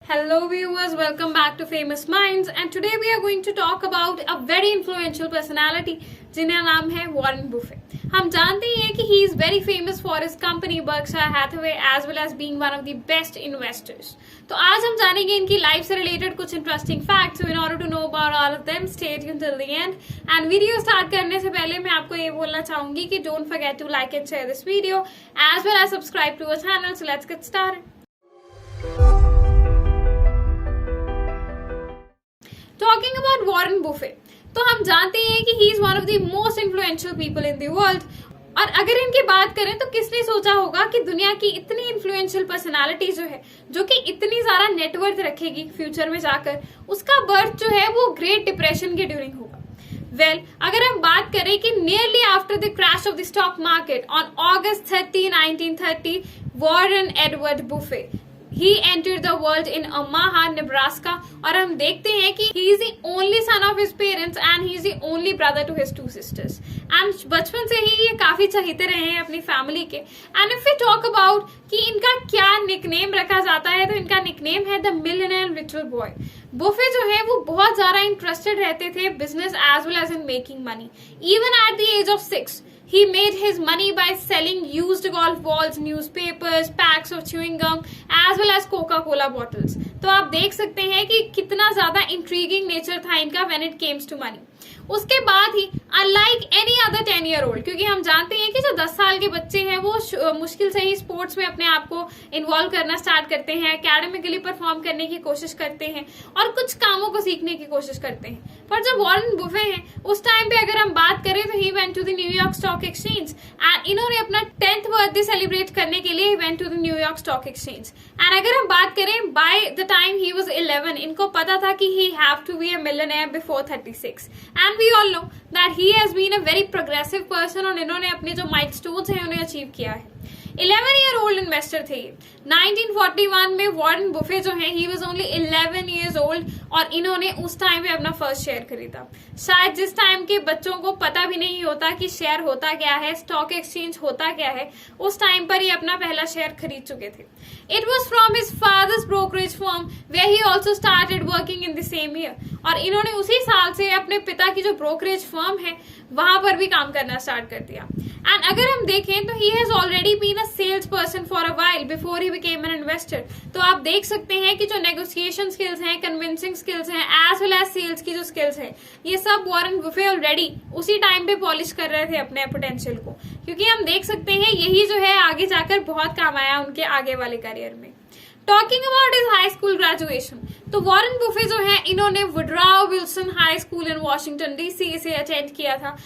Hello viewers, welcome back to Famous Minds and today we are going to talk about a very influential personality जिनका नाम है Warren Buffett. हम जानते ही हैं कि he is very famous for his company Berkshire Hathaway as well as being one of the best investors। तो आज हम जानेंगे इनकी लाइफ से रिलेटेड कुछ interesting facts. In order to know about all of them stay tuned till the end. And video start करने से पहले मैं आपको ये बोलना चाहूंगी कि don't forget to like and share this video as well as subscribe to our channel. So let's get started. Talking about Warren Buffett, तो हम जानते हैं कि he is one of the most influential people in the world. और अगर इनकी बात करें तो किसने सोचा होगा कि दुनिया की इतनी इन्फ्लुएंशियल पर्सनालिटी जो है, जो कि इतनी ज्यादा नेटवर्थ रखेगी फ्यूचर में जाकर, उसका बर्थ जो है वो ग्रेट डिप्रेशन के ड्यूरिंग होगा। वेल, अगर हम बात करें कि nearly after the crash of the stock market on August 30, 1930, Warren Edward buffet He entered the world in Omaha, Nebraska, और हम देखते हैं कि he is the only son of his parents and he is the only brother to his two sisters. And बचपन से ही ये काफी चहेते रहे हैं अपनी फैमिली के। And if we talk about कि इनका क्या निकनेम रखा जाता है, तो इनका निकनेम है the millionaire little boy. Buffett जो है वो बहुत ज्यादा इंटरेस्टेड रहते थे business as well as in making money. Even at the age of 6 he made his money by selling used golf balls, newspapers, packs of chewing gum as well as Coca-Cola bottles। तो आप देख सकते हैं कि कितना ज्यादा intriguing nature था इनका when it came to money। उसके बाद ही अनलाइक एनी अदर 10-year-old, क्योंकि हम जानते हैं कि जो 10 साल के बच्चे हैं वो मुश्किल से ही स्पोर्ट्स में अपने आप को इन्वॉल्व करना स्टार्ट करते हैं, एकेडमिकली परफॉर्म करने की कोशिश करते हैं और कुछ कामों को सीखने की कोशिश करते हैं। पर जो वॉरेन बुफे हैं उस टाइम पे अगर हम बात करें तो he went to the New York stock exchange and इन्होंने अपना 10th बर्थडे सेलिब्रेट करने के लिए went to the New York stock exchange. And अगर हम बात करें by the time he was 11, इनको पता था कि he have to be a millionaire before 36 and we all know that he has been a very progressive person और इन्होंने अपने जो माइलस्टोन्स हैं उन्हें अचीव किया है। 11-year-old इन्वेस्टर थे। 1941 में वॉरेन बुफे जो है he was only 11 years old और इन्होंने उस टाइम पे अपना फर्स्ट शेयर खरीदा। शायद जिस टाइम के बच्चों को पता भी नहीं होता कि शेयर होता क्या है, स्टॉक एक्सचेंज होता क्या है, उस टाइम पर ही अपना पहला शेयर खरीद चुके थे। It was from his father's brokerage firm where he also started working in the same year. और इन्होंने उसी साल से अपने पिता की जो ब्रोकरेज फर्म है वहां पर भी काम करना स्टार्ट कर दिया। एंड अगर हम देखें तो he has already been a sales person for a while before he became an investor. तो आप देख सकते हैं कि जो नेगोशिएशन स्किल्स हैं, कन्विंसिंग स्किल्स हैं, एज वेल एज सेल्स की जो स्किल्स है, ये सब वॉरेन बुफे ऑलरेडी उसी टाइम पे पॉलिश कर रहे थे अपने पोटेंशियल को, क्योंकि हम देख सकते हैं यही जो है आगे जाकर बहुत काम आया उनके आगे वाले करियर में। Talking about his high school graduation, तो वॉरेन बुफे जो है इन्होंने Woodrow Wilson high school in Washington DC से अटेंड किया था।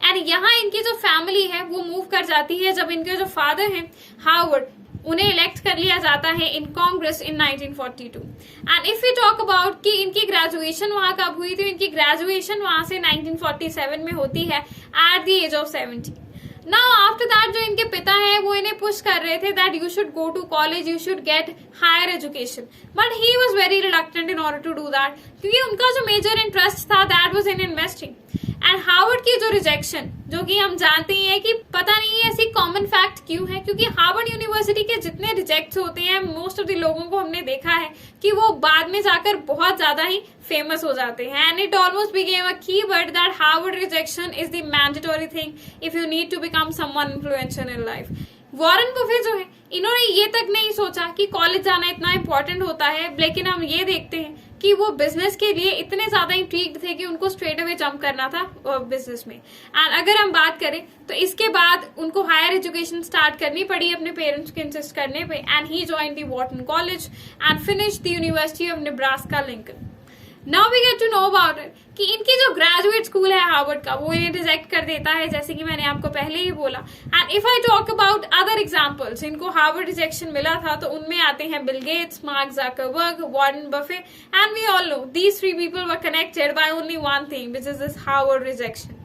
एंड यहाँ इनकी जो फैमिली है वो मूव कर जाती है जब इनके जो फादर हैं हार्वर्ड, उन्हें इलेक्ट कर लिया जाता है इन कांग्रेस इन 1942। And if you talk about कि इनकी ग्रेजुएशन वहां कब हुई, तो इनकी ग्रेजुएशन वहां से 1947 में होती है at the age of 70। Now after that जो इनके पिता हैं वो इन्हें पुश कर रहे थे that you should go to college, you should get higher education, but he was very reluctant in order to do that, क्योंकि उनका जो मेजर इंटरेस्ट था that was in investing. And Harvard की जो रिजेक्शन, जो कि हम जानते हैं कि पता नहीं है ऐसी कॉमन फैक्ट क्यों है, क्योंकि हार्वर्ड यूनिवर्सिटी के जितने रिजेक्ट्स होते हैं मोस्ट ऑफ द लोगों को हमने देखा है कि वो बाद में जाकर बहुत ज्यादा ही फेमस हो जाते हैं। And it almost became a keyword that Harvard rejection is the mandatory thing if you need to become someone influential in life. Warren Buffett जो है इन्होंने ये तक नहीं सोचा कि कॉलेज जाना इतना इंपॉर्टेंट होता है, लेकिन हम ये देखते हैं कि वो बिजनेस के लिए इतने ज्यादा इंट्रीग्ड थे कि उनको स्ट्रेट अवे जंप करना था बिजनेस में। एंड अगर हम बात करें तो इसके बाद उनको हायर एजुकेशन स्टार्ट करनी पड़ी अपने पेरेंट्स के इंसिस्ट करने पे। And he joined the Wharton college and finished the university of Nebraska Lincoln. Now we get to know about it कि इनकी जो ग्रेजुएट स्कूल है हार्वर्ड का वो इन्हें रिजेक्ट कर देता है, जैसे कि मैंने आपको पहले ही बोला। And if I talk about other examples, इनको हार्वर्ड रिजेक्शन मिला था तो उनमें आते हैं Bill Gates, Mark Zuckerberg, Warren Buffett, and we all know these 3 people were connected by only one thing, which is this Harvard rejection.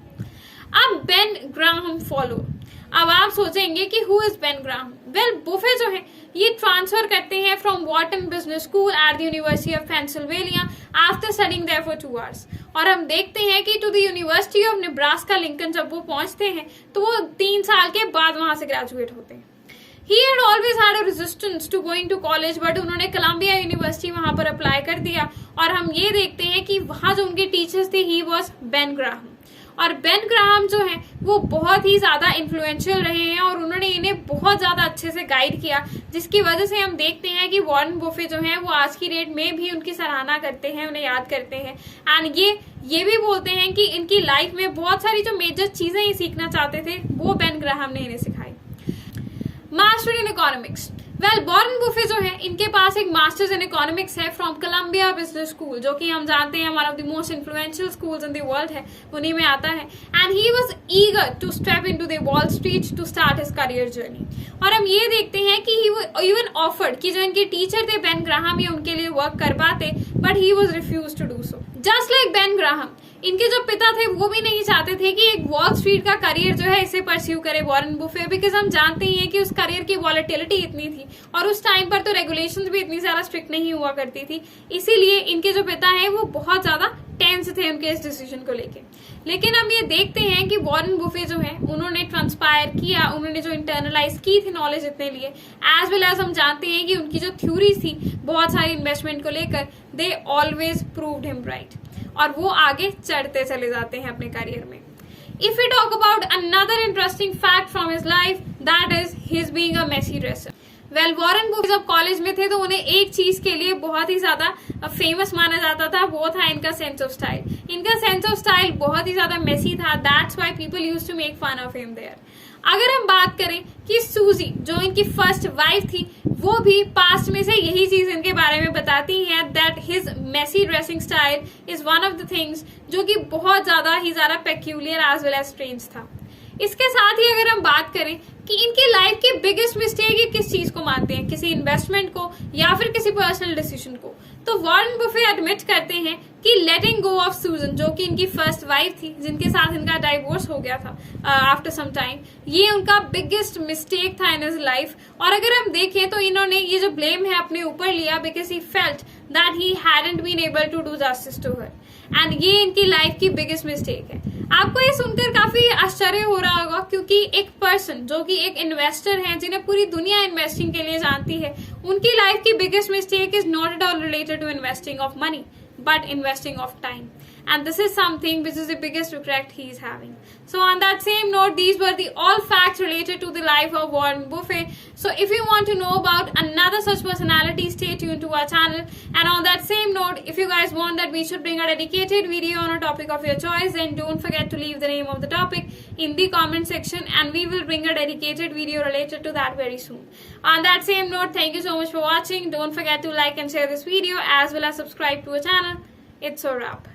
अब Ben Graham follow. अब आप सोचेंगे कि who is Ben Graham? Well, Buffett जो है ये transfer करते हैं from Wharton business school at the university of Pennsylvania after studying there for 2 hours। और हम देखते हैं कि to the university of Nebraska Lincoln जब वो पहुंचते हैं तो वो 3 साल के बाद वहां से ग्रेजुएट होते हैं। He had always had a resistance to going to college, but उन्होंने कोलंबिया यूनिवर्सिटी वहां पर अप्लाई कर दिया। और हम ये देखते हैं कि वहां जो उनके टीचर्स थे, ही वॉज बेन ग्राहम। और बेन ग्राहम जो है वो बहुत ही ज्यादा इन्फ्लुएंशियल रहे हैं और उन्होंने इन्हें बहुत ज्यादा अच्छे से गाइड किया, जिसकी वजह से हम देखते हैं कि वॉरेन बुफे जो है वो आज की डेट में भी उनकी सराहना करते हैं, उन्हें याद करते हैं। एंड ये भी बोलते हैं कि इनकी लाइफ में बहुत सारी जो मेजर चीजें ये सीखना चाहते थे वो बेन ग्राहम ने इन्हें सिखाई। Master in economics. Well, Warren Buffett जो है इनके पास एक मास्टर्स इन इकोनॉमिक्स है फ्रॉम कोलंबिया बिजनेस स्कूल, जो कि हम जानते हैं one of the most influential schools in the world है, उन्हीं में आता है। And he was eager to step into the Wall Street to start his career journey. और हम ये देखते हैं कि ही इवन ऑफर्ड कि जो इनके टीचर थे बेन ग्राहम, ये उनके लिए वर्क कर पाते, but he was refuse to do so. Just like Ben Graham, इनके जो पिता थे वो भी नहीं चाहते थे कि एक वॉल स्ट्रीट का करियर जो है इसे परस्यू करे वॉरेन बुफे, बिकॉज हम जानते ही हैं कि उस करियर की वॉलेटिलिटी इतनी थी और उस टाइम पर तो रेगुलेशंस भी इतनी ज्यादा स्ट्रिक्ट नहीं हुआ करती थी। इसीलिए इनके जो पिता हैं वो बहुत ज्यादा टेंस थे उनके इस डिसीजन को लेके। लेकिन हम ये देखते हैं कि वॉरेन बुफे जो है उन्होंने ट्रांसपायर किया, उन्होंने जो इंटरनलाइज की थी नॉलेज इतने लिए, एज वेल एज हम जानते हैं कि उनकी जो थ्योरीज थी बहुत सारी इन्वेस्टमेंट को लेकर, they always proved him right, और वो आगे चढ़ते चले जाते हैं अपने करियर में। If you talk about another interesting fact from his life, that is his being a messy dresser. Well, Warren Buffett जब कॉलेज में थे तो उन्हें एक चीज के लिए बहुत ही ज्यादा फेमस माना जाता था, वो था इनका सेंस ऑफ स्टाइल। इनका सेंस ऑफ स्टाइल बहुत ही ज्यादा मेसी था, that's why people used to make fun of him there. अगर हम बात करें कि सूजी जो इनकी फर्स्ट वाइफ थी, वो भी पास्ट में से यही चीज इनके बारे में बताती है, that his messy dressing style is one of the things जो कि बहुत ज्यादा ही ज्यादा peculiar as well as strange था। इसके साथ ही अगर हम बात करें कि इनकी लाइफ की बिगेस्ट मिस्टेक ये किस चीज को मानते हैं, किसी इन्वेस्टमेंट को या फिर किसी पर्सनल डिसीजन को, तो वॉरेन बुफे एडमिट करते हैं कि लेटिंग गो ऑफ सूजन, जो कि इनकी फर्स्ट वाइफ थी जिनके साथ इनका डाइवोर्स हो गया था आफ्टर सम टाइम, ये उनका बिगेस्ट मिस्टेक था इन हिज लाइफ। और अगर हम देखें तो इन्होंने ये जो ब्लेम है अपने ऊपर लिया, because he felt that he hadn't been able to do justice to her, and ये इनकी लाइफ की बिगेस्ट मिस्टेक है। आपको ये सुनकर काफी आश्चर्य हो रहा होगा, क्योंकि एक पर्सन जो कि एक इन्वेस्टर है, जिन्हें पूरी दुनिया इन्वेस्टिंग के लिए जानती है, उनकी लाइफ की biggest mistake is not at all related to investing of money, but investing of time, and this is something which is the biggest regret he is having. So on that same note, these were the all facts related to the life of Warren Buffett. So if you want to know about another such personality, stay tuned to our channel. And on that same note, if you guys want that we should bring a dedicated video on a topic of your choice, then don't forget to leave the name of the topic in the comment section, and we will bring a dedicated video related to that very soon. On that same note, thank you so much for watching. Don't forget to like and share this video as well as subscribe to our channel. It's a wrap.